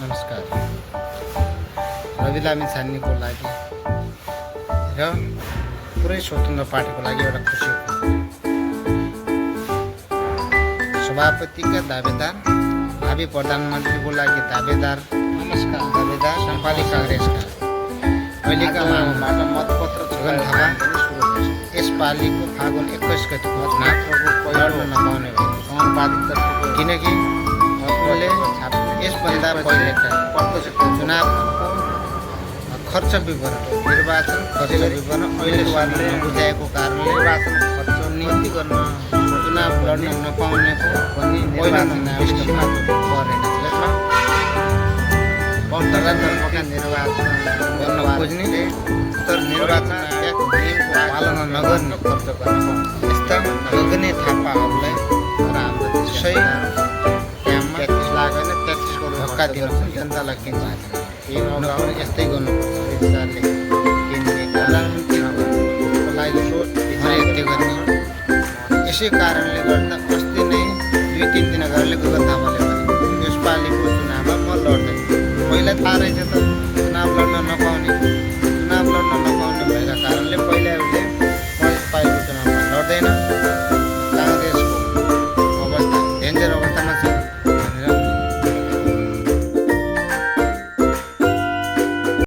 नमस्कार। रवि लामिछानेको लागि र पुरै स्वतन्त्र पार्टीको लागि एउटा खुसीको सभापतिका दावेदार, भावी प्रधानमन्त्रीको लागि दावेदार, नमस्कार दावेदार नेपाली काङ्ग्रेसका अहिलेका मतपत्र छगन थापा यसपालिको फागुन 21 गतिको चुनाव लड्न नपाउने भयो। किनकि यसभन्दा पहिलेका चुनावको खर्च विवरण, निर्वाचन खर्च विवरण अहिलेसम्म नबुझाएको कारणले निर्वाचन खर्च नीति गर्न चुनाव लड्न नपाउनेको पनि निर्वाचन आयोगमा परेन। निर्वाचन गर्न खोज्ने तर निर्वाचन आयोगको नियमको पालना नगर्ने खर्च गर्न यस्ता नगर्ने थापाहरूलाई सही धक्का दिन जनतालाई किन यस्तै गर्नुपर्छ। प्रधानमन्त्रीको लागि यस्तै गर्ने। यसै कारणले गर्दा अस्ति नै 2-3 दिन अगाडि गगन थापाले भने यसपालिको चुनावमा म लड्दैन। पहिला थाहा रहेछ त चुनाव लड्न नपाउने